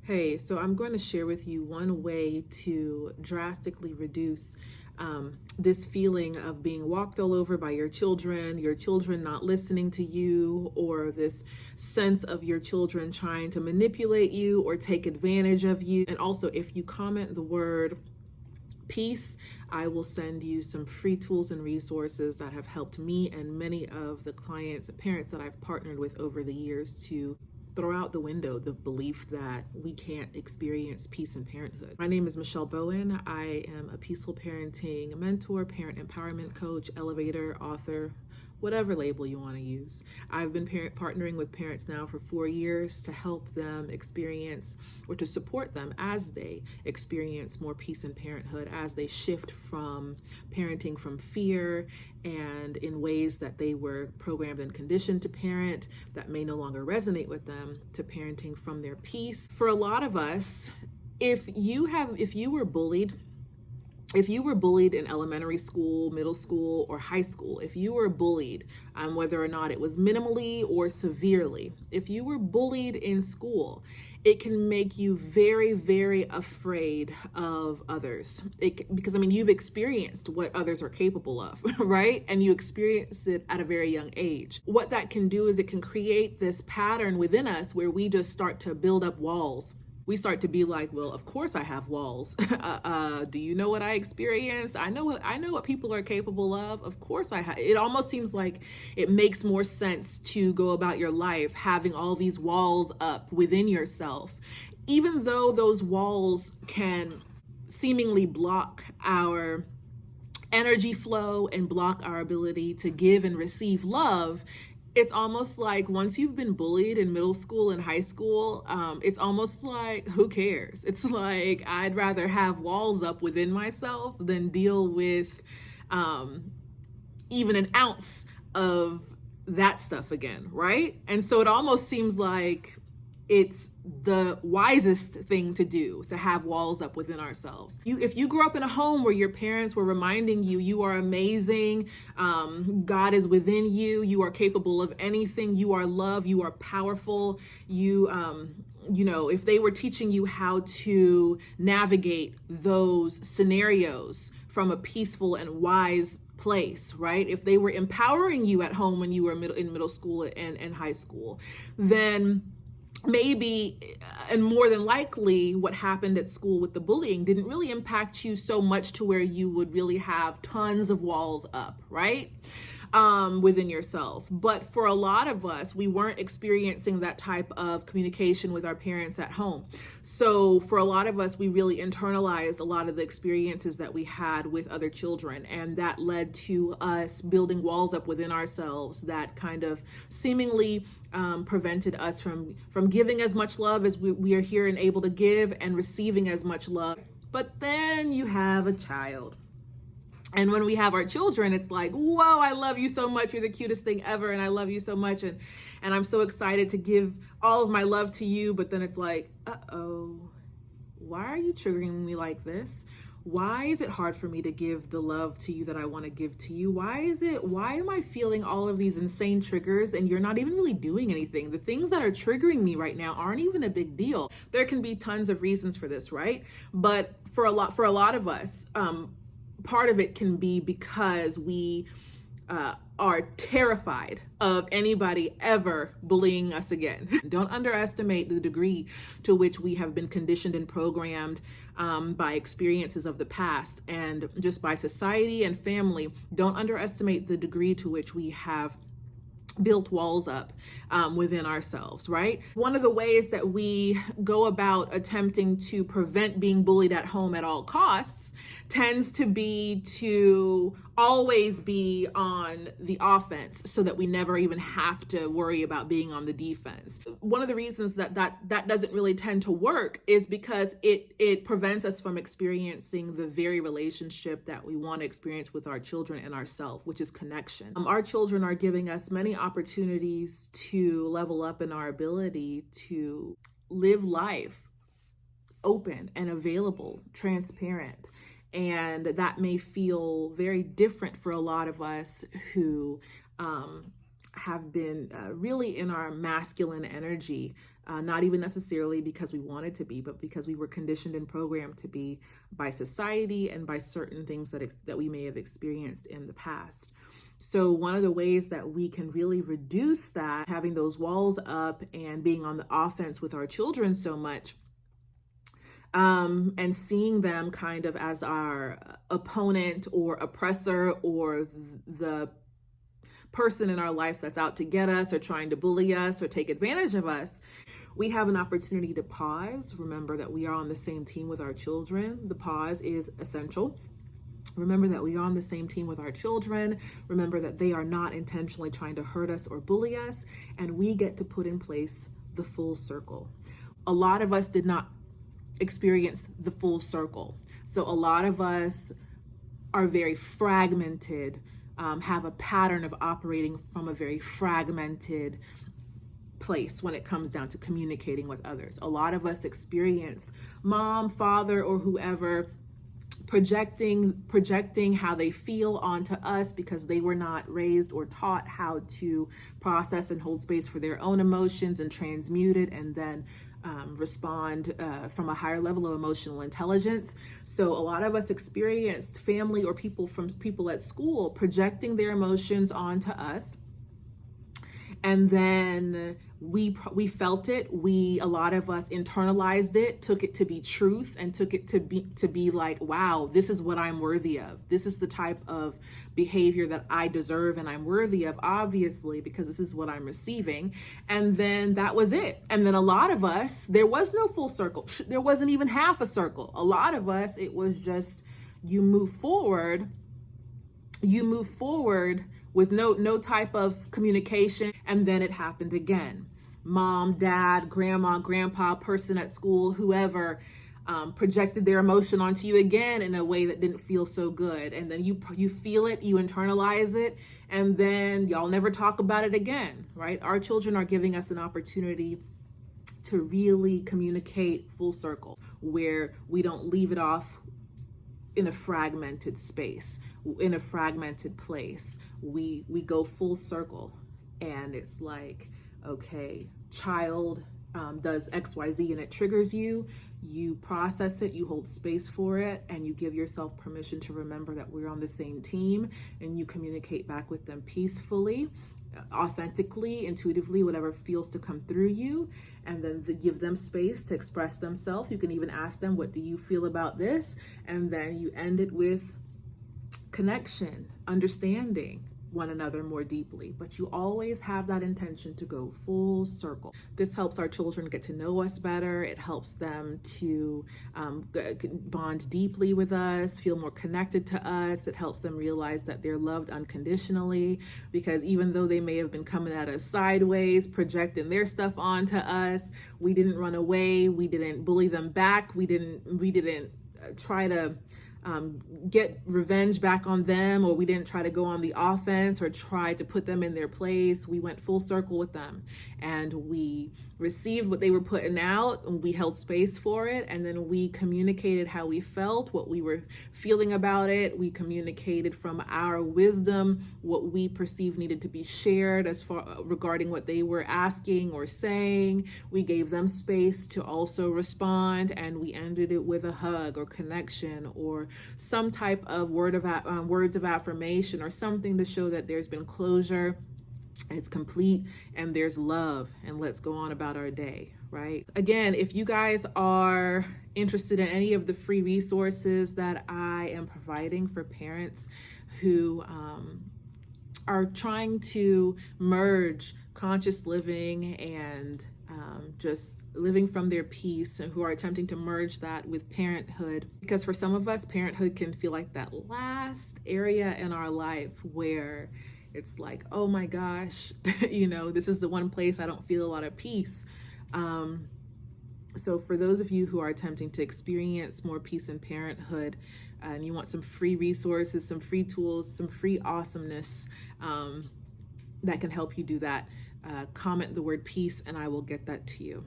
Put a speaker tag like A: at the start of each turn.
A: Hey, so I'm going to share with you one way to drastically reduce this feeling of being walked all over by your children not listening to you, or this sense of your children trying to manipulate you or take advantage of you. And also, if you comment the word peace, I will send you some free tools and resources that have helped me and many of the clients and parents that I've partnered with over the years to throw out the window the belief that we can't experience peace in parenthood. My name is Michelle Bowen. I am a peaceful parenting mentor, parent empowerment coach, elevator, author, whatever label you want to use. I've been partnering with parents now for 4 years to help them experience, or to support them as they experience more peace in parenthood, as they shift from parenting from fear and in ways that they were programmed and conditioned to parent that may no longer resonate with them, to parenting from their peace. For a lot of us, if you were bullied in elementary school, middle school, or high school, if you were bullied, whether or not it was minimally or severely, if you were bullied in school, it can make you very, very afraid of others. Because you've experienced what others are capable of, right? And you experienced it at a very young age. What that can do is it can create this pattern within us where we just start to build up walls. We start to be like, well, of course I have walls. Do you know what I experienced? I know what people are capable of. Of course I have. It almost seems like it makes more sense to go about your life having all these walls up within yourself, even though those walls can seemingly block our energy flow and block our ability to give and receive love. It's almost like once you've been bullied in middle school and high school, it's almost like, who cares? It's like, I'd rather have walls up within myself than deal with even an ounce of that stuff again, right? And so it almost seems like it's the wisest thing to do, to have walls up within ourselves. If you grew up in a home where your parents were reminding you, you are amazing, God is within you, you are capable of anything, you are loved, you are powerful, if they were teaching you how to navigate those scenarios from a peaceful and wise place, right? If they were empowering you at home when you were in middle school and high school, then maybe, and more than likely, what happened at school with the bullying didn't really impact you so much to where you would really have tons of walls up, right? Within yourself. But for a lot of us, we weren't experiencing that type of communication with our parents at home. So for a lot of us, we really internalized a lot of the experiences that we had with other children. And that led to us building walls up within ourselves that kind of seemingly prevented us from giving as much love as we are here and able to give, and receiving as much love. But then you have a child. And when we have our children, it's like, whoa, I love you so much. You're the cutest thing ever. And I love you so much. And I'm so excited to give all of my love to you. But then it's like, uh-oh, why are you triggering me like this? Why is it hard for me to give the love to you that I want to give to you? Why am I feeling all of these insane triggers and you're not even really doing anything? The things that are triggering me right now aren't even a big deal. There can be tons of reasons for this, right? But for a lot of us, part of it can be because we are terrified of anybody ever bullying us again. Don't underestimate the degree to which we have been conditioned and programmed by experiences of the past, and just by society and family. Don't underestimate the degree to which we have built walls up within ourselves, right? One of the ways that we go about attempting to prevent being bullied at home at all costs tends to be to always be on the offense so that we never even have to worry about being on the defense. One of the reasons that doesn't really tend to work is because it prevents us from experiencing the very relationship that we want to experience with our children and ourselves, which is connection. Our children are giving us many opportunities to level up in our ability to live life open and available, transparent. And that may feel very different for a lot of us who have been really in our masculine energy Not even necessarily because we wanted to be, but because we were conditioned and programmed to be by society and by certain things that we may have experienced in the past. So one of the ways that we can really reduce that, having those walls up and being on the offense with our children so much, and seeing them kind of as our opponent or oppressor or the person in our life that's out to get us or trying to bully us or take advantage of us, we have an opportunity to pause. Remember that we are on the same team with our children. The pause is essential. Remember that we are on the same team with our children. Remember that they are not intentionally trying to hurt us or bully us, and we get to put in place the full circle. A lot of us did not experience the full circle. So a lot of us are very fragmented, have a pattern of operating from a very fragmented place when it comes down to communicating with others. A lot of us experience mom, father, or whoever projecting how they feel onto us because they were not raised or taught how to process and hold space for their own emotions and transmute it and then respond from a higher level of emotional intelligence. So a lot of us experienced family or people at school projecting their emotions onto us. And then we felt it. A lot of us internalized it, took it to be truth, and took it to be like, wow, this is what I'm worthy of. This is the type of behavior that I deserve and I'm worthy of, obviously, because this is what I'm receiving. And then that was it. And then a lot of us, there was no full circle. There wasn't even half a circle. A lot of us, it was just you move forward with no type of communication, and then it happened again. Mom, dad, grandma, grandpa, person at school, whoever projected their emotion onto you again in a way that didn't feel so good. And then you feel it, you internalize it, and then y'all never talk about it again, right? Our children are giving us an opportunity to really communicate full circle, where we don't leave it off in a fragmented space, in a fragmented place. We go full circle, and it's like, okay, child does XYZ and it triggers you. You process it, you hold space for it, and you give yourself permission to remember that we're on the same team, and you communicate back with them peacefully, authentically, intuitively, whatever feels to come through you, and then give them space to express themselves. You can even ask them, what do you feel about this? And then you end it with connection, understanding one another more deeply, but you always have that intention to go full circle. This helps our children get to know us better. It helps them to bond deeply with us, feel more connected to us. It helps them realize that they're loved unconditionally, because even though they may have been coming at us sideways, projecting their stuff onto us, we didn't run away, we didn't bully them back, we didn't try to get revenge back on them, or we didn't try to go on the offense or try to put them in their place. We went full circle with them, and we received what they were putting out, and we held space for it, and then we communicated how we felt, what we were feeling about it. We communicated from our wisdom what we perceived needed to be shared as far regarding what they were asking or saying. We gave them space to also respond, and we ended it with a hug or connection or some type of words of affirmation or something to show that there's been closure, it's complete, and there's love, and let's go on about our day, right? Again, if you guys are interested in any of the free resources that I am providing for parents who are trying to merge conscious living and just living from their peace, and who are attempting to merge that with parenthood, because for some of us, parenthood can feel like that last area in our life where it's like, oh my gosh, this is the one place I don't feel a lot of peace. So for those of you who are attempting to experience more peace in parenthood, and you want some free resources, some free tools, some free awesomeness that can help you do that, comment the word peace and I will get that to you.